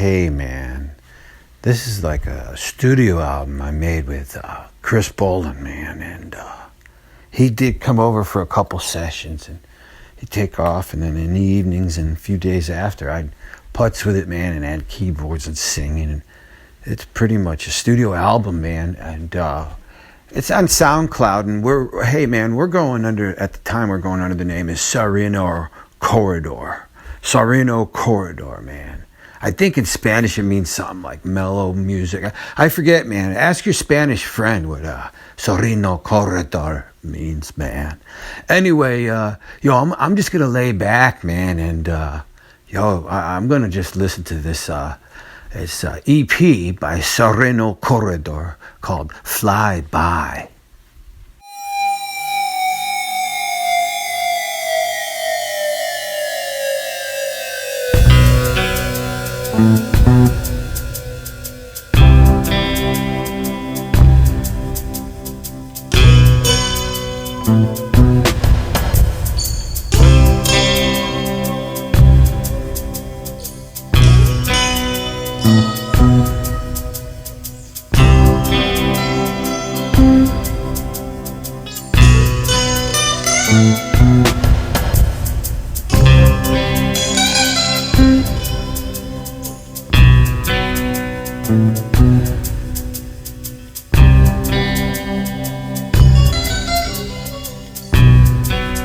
hey man, this is like a studio album I made with Chris Bolden, man, and he did come over for a couple sessions, and he'd take off, and then in the evenings and a few days after, I'd putz with it, man, and add keyboards and singing, and it's pretty much a studio album, man, and it's on SoundCloud, and we're going under, at the time we're going under the name is Sereno Corridor. Sereno Corridor, man. I think in Spanish it means something like mellow music. I forget, man. Ask your Spanish friend what Sereno Corridor means, man. Anyway, I'm just gonna lay back, man, and I'm gonna just listen to this EP by Sereno Corridor called Fly By.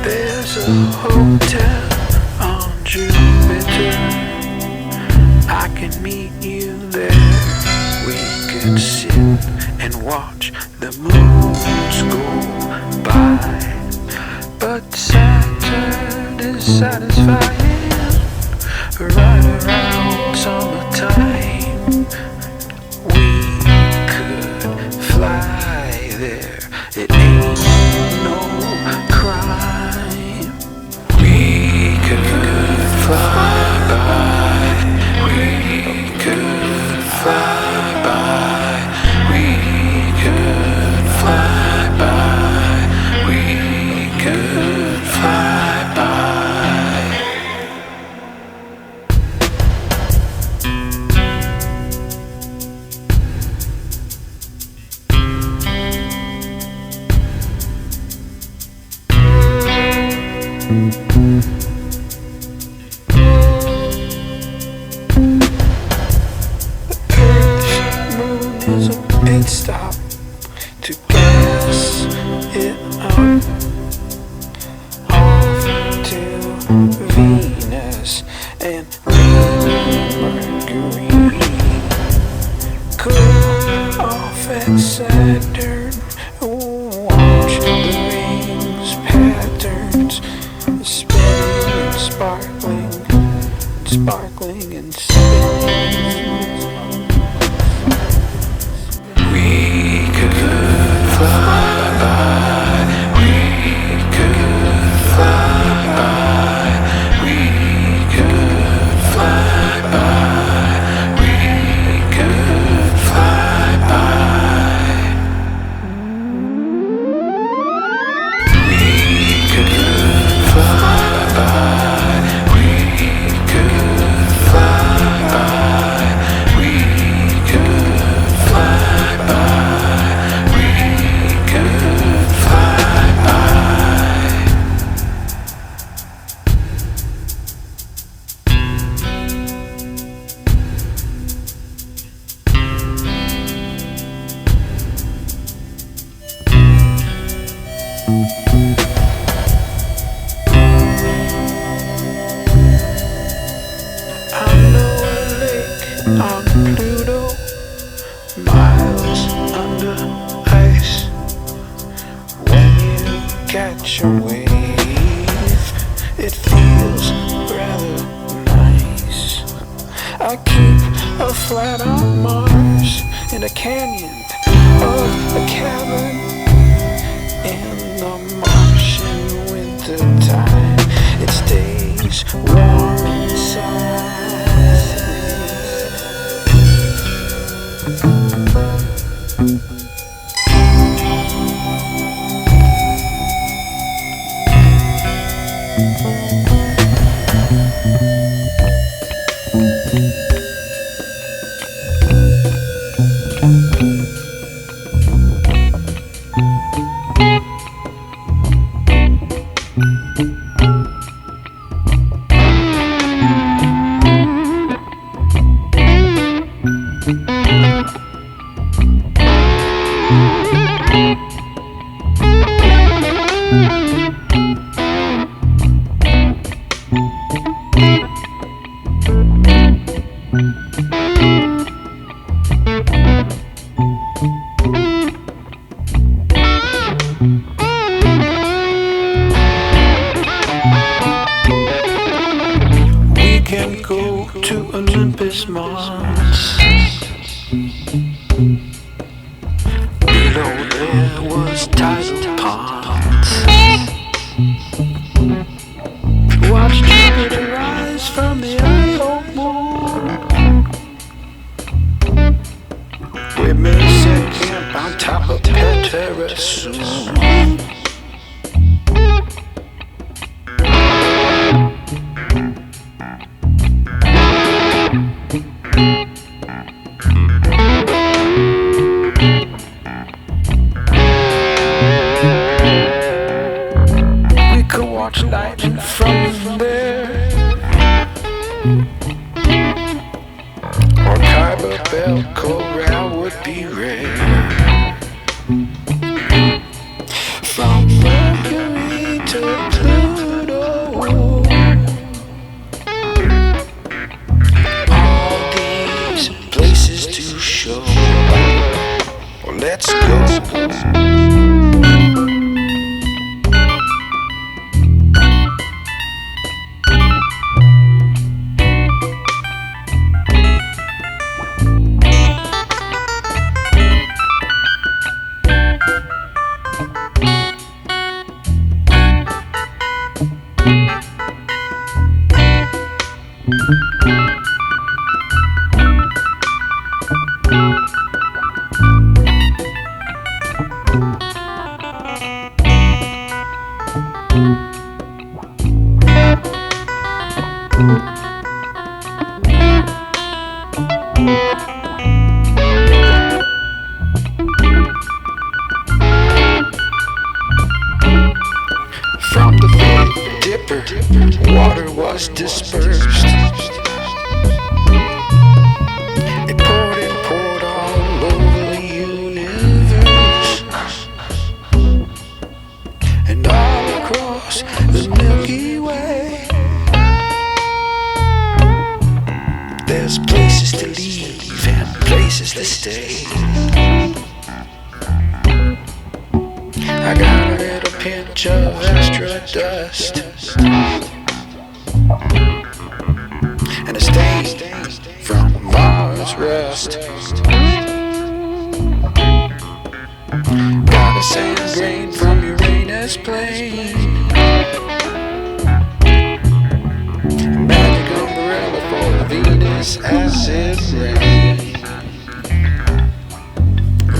There's a hotel on Jupiter. I can meet you there. We could sit and watch the moons go by. But Saturn is satisfying right around summertime. We could fly there. It ain't no crime. We could fly by. We could fly by. We could fly by. We could fly by. Is a pit stop to gas it up off to Venus and Mercury. Cool off at Saturn, watch the rings patterns spinning and sparkling and spinning. We could fly by. We could fly by. We could fly by. We could fly by. We could fly by. We could fly by. We could fly by. We could fly by. I know a lake on Pluto, miles under ice. When you catch a wave, it feels rather nice. I keep a flat on Mars in a canyon of a cabin in the Martian winter time. It stays warm inside. can go to Olympus Mons. Below there was tidal ponds. Watch Jupiter rise from the Io moon. We may set camp on top of Patera soon. We could watch lightning from there, or Kuiper Belt Corral would be rare. From Mercury to Pluto, all these places to show. Well, let's go. From the Big Dipper, water was dispersed. It poured and poured all over the universe, and all across the Milky Way. There's places to leave and places to stay. I got a little pinch of extra dust and a stain from Mars rust. Got a sand grain from Uranus plain. Magic umbrella for Venus acid rain.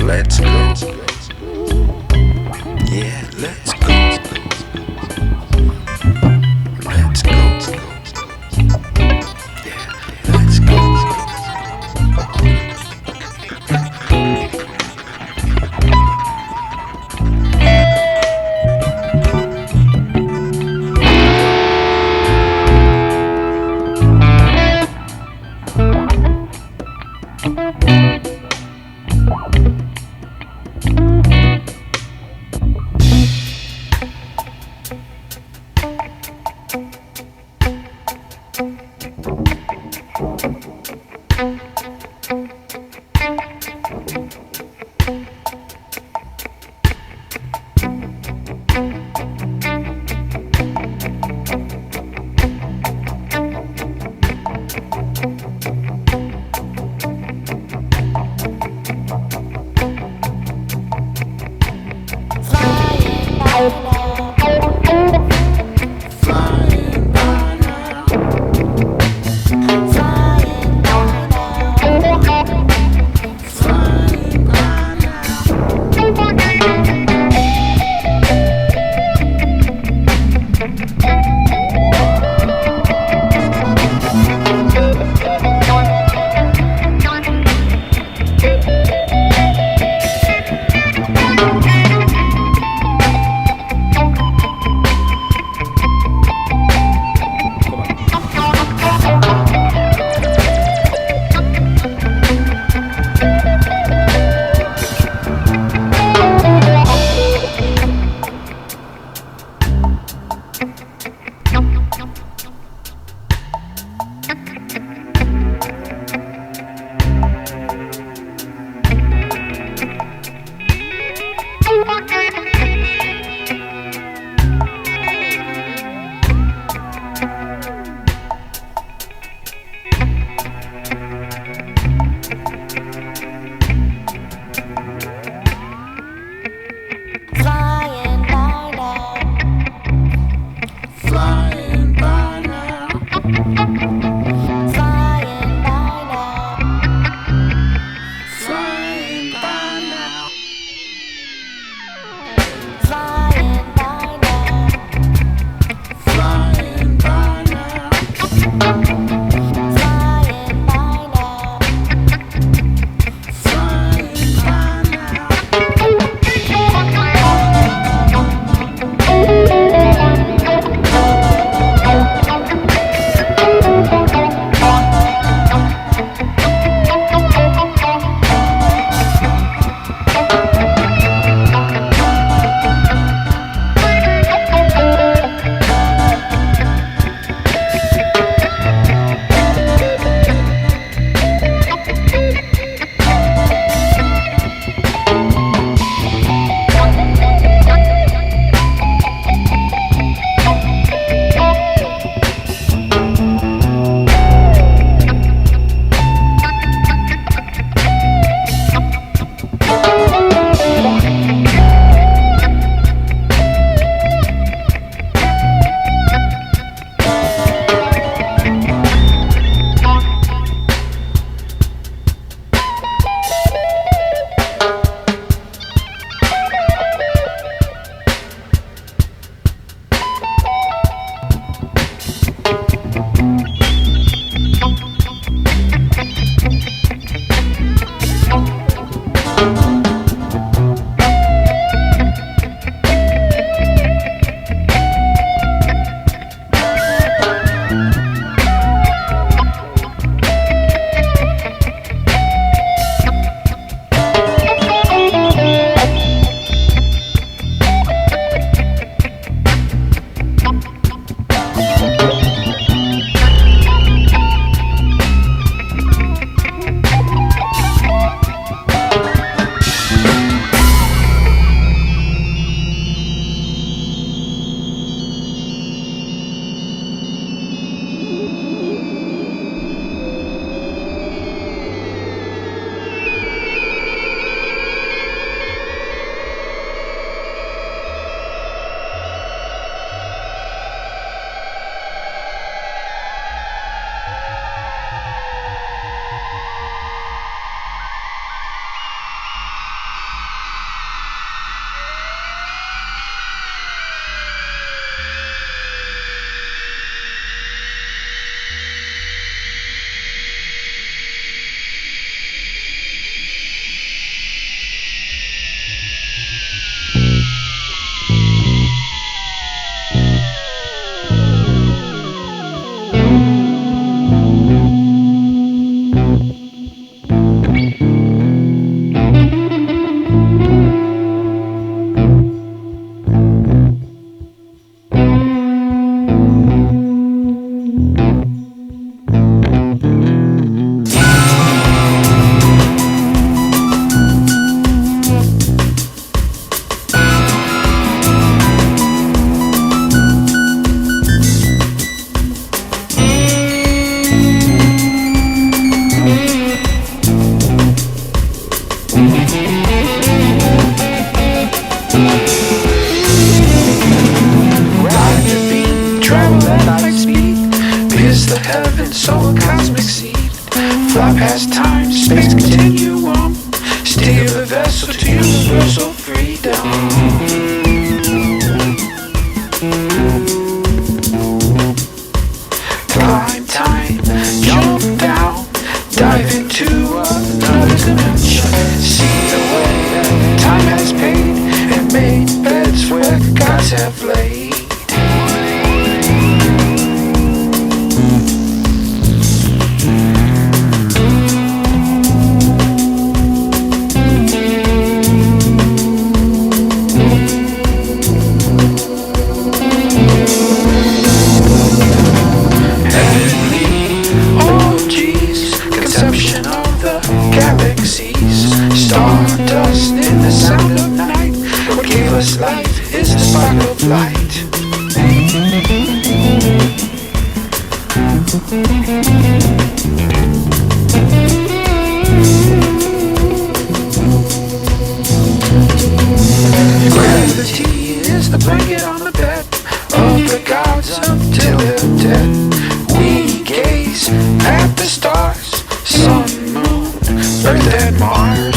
Let's go. Yeah, let's go. Let's go. Yeah, let's go. Fly past time, space continuum. Steer the vessel to universal freedom. Climb time, jump down, dive into another dimension. See the way that time has paid and made beds where gods have laid. Stardust in the sound of night. What gave us life is the spark of light. Gravity is the blanket on the bed of the gods until they're dead. We gaze at the stars, sun, moon, Earth and Mars.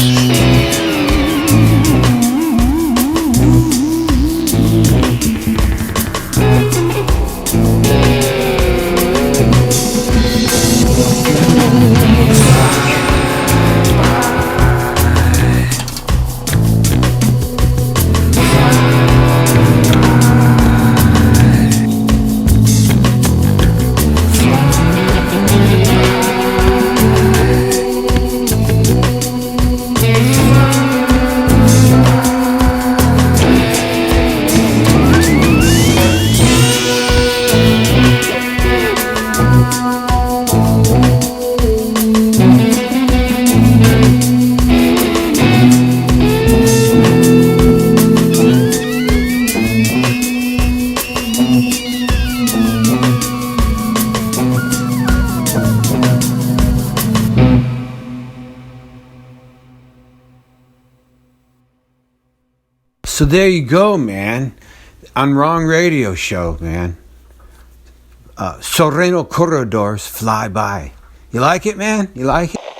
So there you go, man. On Wrong Radio Show, man. Sereno corridors fly by. You like it, man? You like it?